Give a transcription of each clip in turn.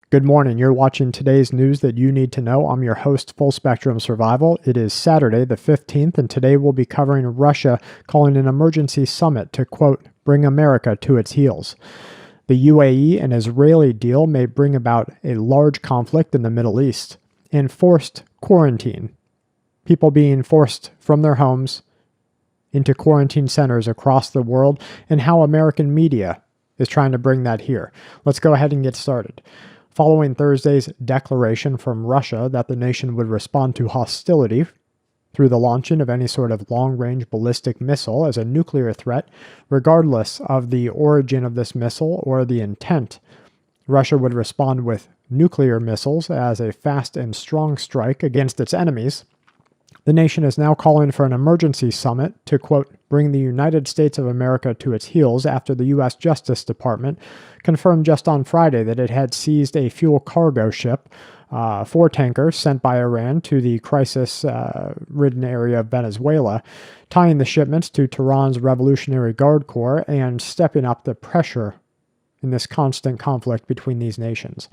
Good morning. You're watching today's news that you need to know. I'm your host, Full Spectrum Survival. It is Saturday, the 15th, and today we'll be covering Russia calling an emergency summit to, quote, bring America to its heels. The UAE and Israeli deal may bring about a large conflict in the Middle East. Enforced quarantine. People being forced from their homes into quarantine centers across the world, and how American media is trying to bring that here. Let's go ahead and get started. Following Thursday's declaration from Russia that the nation would respond to hostility through the launching of any sort of long-range ballistic missile as a nuclear threat, regardless of the origin of this missile or the intent, Russia would respond with nuclear missiles as a fast and strong strike against its enemies. The nation is now calling for an emergency summit to, quote, bring the United States of America to its heels after the U.S. Justice Department confirmed just on Friday that it had seized a fuel cargo ship, 4 tankers sent by Iran to the crisis-ridden area of Venezuela, tying the shipments to Tehran's Revolutionary Guard Corps and stepping up the pressure in this constant conflict between these nations.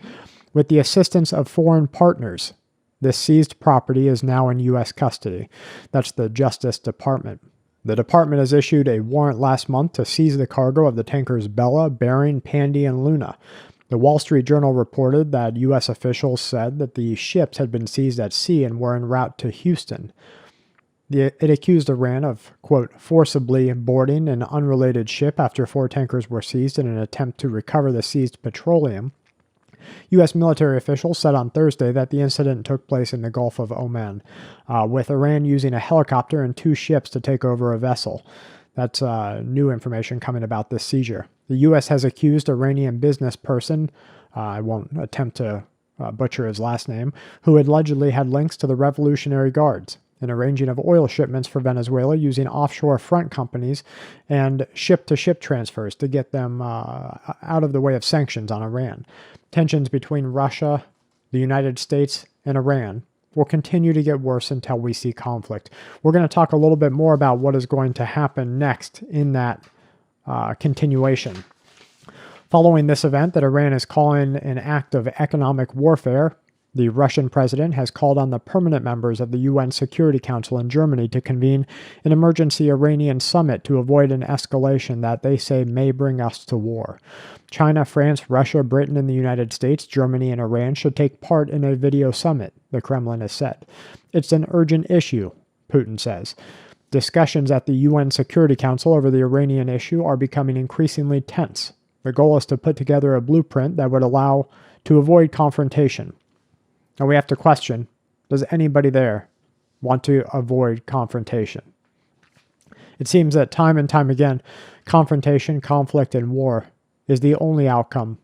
With the assistance of foreign partners, this seized property is now in U.S. custody. That's the Justice Department. The department has issued a warrant last month to seize the cargo of the tankers Bella, Bering, Pandy, and Luna. The Wall Street Journal reported that U.S. officials said that the ships had been seized at sea and were en route to Houston. It accused Iran of, quote, forcibly boarding an unrelated ship after 4 tankers were seized in an attempt to recover the seized petroleum. U.S. military officials said on Thursday that the incident took place in the Gulf of Oman, with Iran using a helicopter and 2 ships to take over a vessel. That's new information coming about this seizure. The U.S. has accused Iranian business person, I won't attempt to butcher his last name, who allegedly had links to the Revolutionary Guards, in arranging of oil shipments for Venezuela using offshore front companies and ship-to-ship transfers to get them out of the way of sanctions on Iran. Tensions between Russia, the United States, and Iran will continue to get worse until we see conflict. We're going to talk a little bit more about what is going to happen next in that continuation. Following this event that Iran is calling an act of economic warfare, the Russian president has called on the permanent members of the UN Security Council in Germany to convene an emergency Iranian summit to avoid an escalation that they say may bring us to war. China, France, Russia, Britain, and the United States, Germany, and Iran should take part in a video summit, the Kremlin has said. It's an urgent issue, Putin says. Discussions at the UN Security Council over the Iranian issue are becoming increasingly tense. The goal is to put together a blueprint that would allow to avoid confrontation. Now we have to question, does anybody there want to avoid confrontation? It seems that time and time again, confrontation, conflict, and war is the only outcome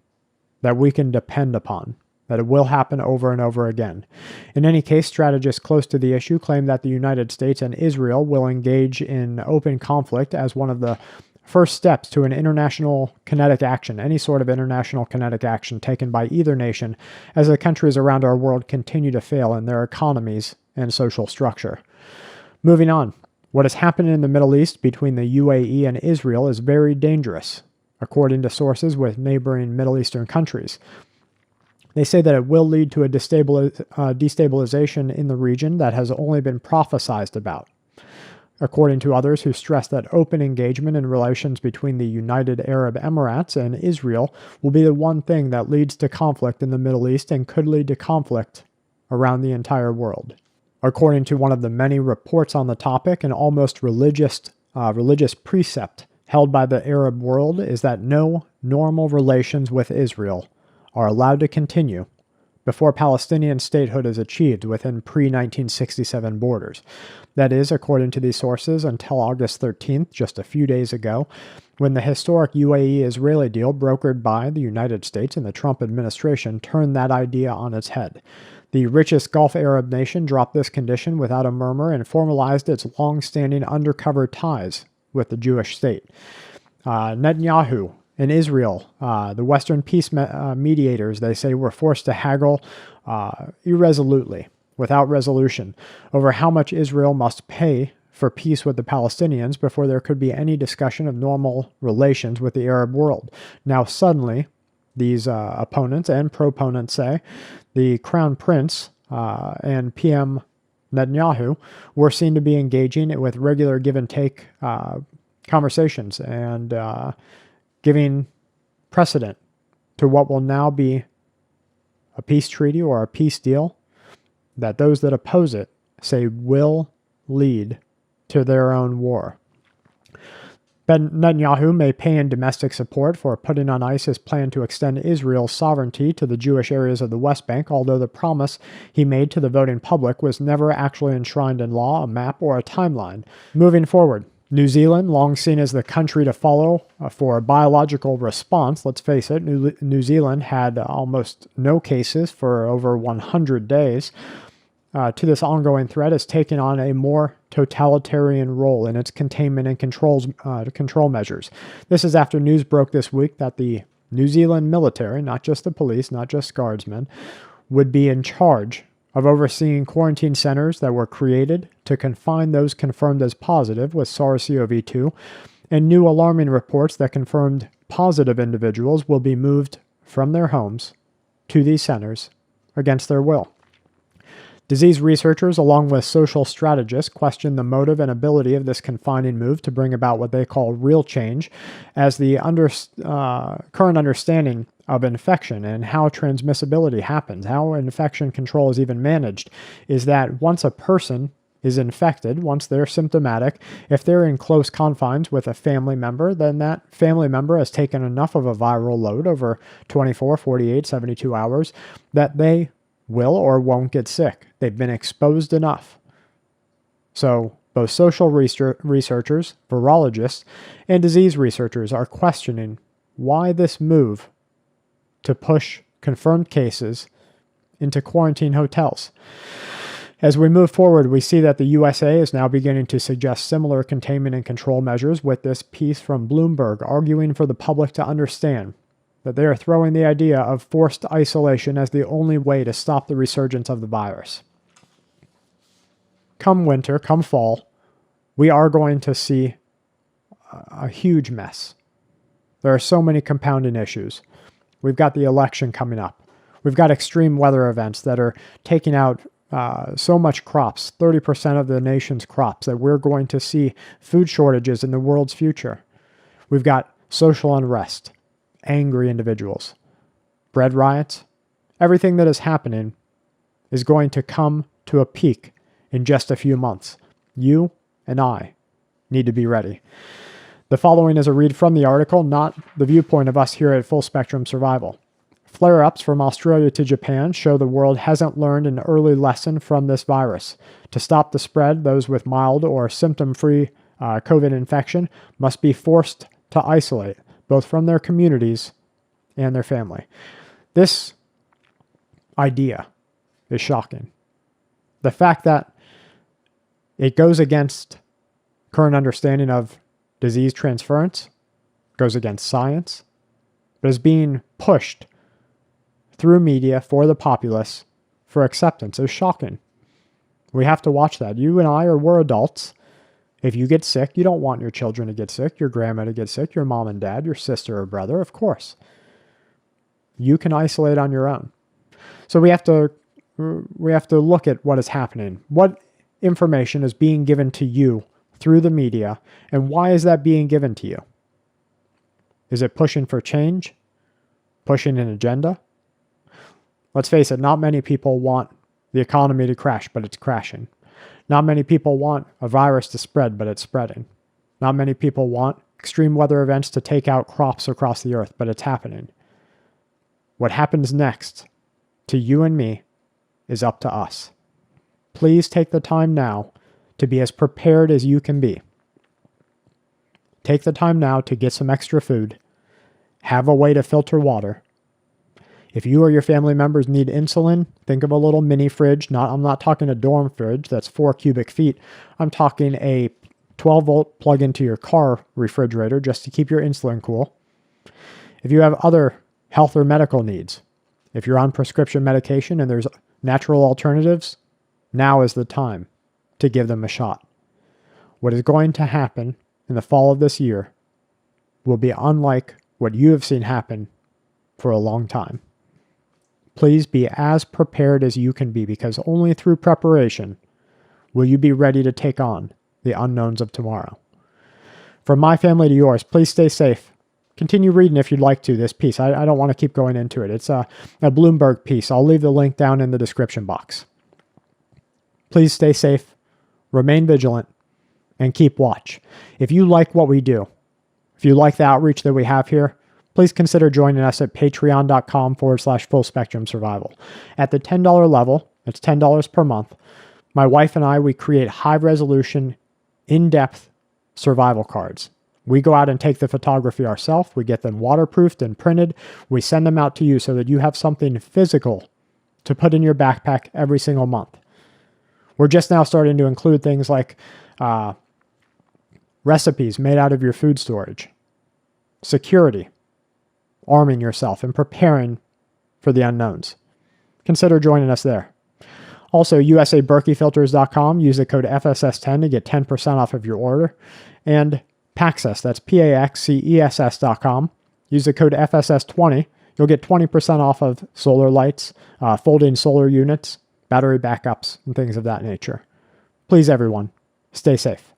that we can depend upon, that it will happen over and over again. In any case, strategists close to the issue claim that the United States and Israel will engage in open conflict as one of the first steps to an international kinetic action, any sort of international kinetic action taken by either nation as the countries around our world continue to fail in their economies and social structure. Moving on, what is happening in the Middle East between the UAE and Israel is very dangerous, according to sources with neighboring Middle Eastern countries. They say that it will lead to a destabilization in the region that has only been prophesized about, according to others who stress that open engagement in relations between the United Arab Emirates and Israel will be the one thing that leads to conflict in the Middle East and could lead to conflict around the entire world. According to one of the many reports on the topic, an almost religious precept held by the Arab world is that no normal relations with Israel are allowed to continue before Palestinian statehood is achieved within pre-1967 borders. That is, according to these sources, until August 13th, just a few days ago, when the historic UAE-Israeli deal brokered by the United States and the Trump administration turned that idea on its head. The richest Gulf Arab nation dropped this condition without a murmur and formalized its long-standing undercover ties with the Jewish state. Netanyahu in Israel, the Western peace mediators, they say, were forced to haggle irresolutely, without resolution, over how much Israel must pay for peace with the Palestinians before there could be any discussion of normal relations with the Arab world. Now suddenly, these opponents and proponents say, the Crown Prince and PM Netanyahu were seen to be engaging with regular give and take conversations and giving precedent to what will now be a peace treaty or a peace deal that those that oppose it say will lead to their own war. Netanyahu may pay in domestic support for putting on ice his plan to extend Israel's sovereignty to the Jewish areas of the West Bank, although the promise he made to the voting public was never actually enshrined in law, a map, or a timeline. Moving forward, New Zealand, long seen as the country to follow for a biological response, let's face it, New Zealand had almost no cases for over 100 days, to this ongoing threat, has taken on a more totalitarian role in its containment and control measures. This is after news broke this week that the New Zealand military, not just the police, not just guardsmen, would be in charge of overseeing quarantine centers that were created to confine those confirmed as positive with SARS-CoV-2, and new alarming reports that confirmed positive individuals will be moved from their homes to these centers against their will. Disease researchers, along with social strategists, question the motive and ability of this confining move to bring about what they call real change, as the current understanding of infection and how transmissibility happens, how infection control is even managed, is that once a person is infected, once they're symptomatic, if they're in close confines with a family member, then that family member has taken enough of a viral load over 24, 48, 72 hours that they will or won't get sick. They've been exposed enough. So both social researchers, virologists, and disease researchers are questioning why this move to push confirmed cases into quarantine hotels. As we move forward, we see that the USA is now beginning to suggest similar containment and control measures, with this piece from Bloomberg arguing for the public to understand that they are throwing the idea of forced isolation as the only way to stop the resurgence of the virus. Come winter, come fall, we are going to see a huge mess. There are so many compounding issues. We've got the election coming up. We've got extreme weather events that are taking out so much crops, 30% of the nation's crops, that we're going to see food shortages in the world's future. We've got social unrest, angry individuals, bread riots. Everything that is happening is going to come to a peak in just a few months. You and I need to be ready. The following is a read from the article, not the viewpoint of us here at Full Spectrum Survival. Flare-ups from Australia to Japan show the world hasn't learned an early lesson from this virus. To stop the spread, those with mild or symptom-free COVID infection must be forced to isolate, both from their communities and their family. This idea is shocking. The fact that it goes against current understanding of disease transference, goes against science, but is being pushed through media for the populace for acceptance is shocking. We have to watch that. You and I we're adults. If you get sick, you don't want your children to get sick, your grandma to get sick, your mom and dad, your sister or brother, of course. You can isolate on your own. So we have to look at what is happening. What information is being given to you through the media, and why is that being given to you? Is it pushing for change? Pushing an agenda? Let's face it, not many people want the economy to crash, but it's crashing. Not many people want a virus to spread, but it's spreading. Not many people want extreme weather events to take out crops across the earth, but it's happening. What happens next to you and me is up to us. Please take the time now to be as prepared as you can be. Take the time now to get some extra food. Have a way to filter water. If you or your family members need insulin, think of a little mini fridge. I'm not talking a dorm fridge that's 4 cubic feet. I'm talking a 12-volt plug into your car refrigerator just to keep your insulin cool. If you have other health or medical needs, if you're on prescription medication and there's natural alternatives, now is the time to give them a shot. What is going to happen in the fall of this year will be unlike what you have seen happen for a long time. Please be as prepared as you can be, because only through preparation will you be ready to take on the unknowns of tomorrow. From my family to yours, please stay safe. Continue reading if you'd like to this piece. I don't want to keep going into it. It's a Bloomberg piece. I'll leave the link down in the description box. Please stay safe, remain vigilant, and keep watch. If you like what we do, if you like the outreach that we have here, please consider joining us at patreon.com/full spectrum survival. At the $10 level, it's $10 per month, my wife and I, we create high resolution, in-depth survival cards. We go out and take the photography ourselves. We get them waterproofed and printed. We send them out to you so that you have something physical to put in your backpack every single month. We're just now starting to include things like recipes made out of your food storage, security, arming yourself and preparing for the unknowns. Consider joining us there. Also, usaberkeyfilters.com. Use the code FSS10 to get 10% off of your order. And Paxess, that's PAXCESS.com. Use the code FSS20. You'll get 20% off of solar lights, folding solar units, battery backups, and things of that nature. Please, everyone, stay safe.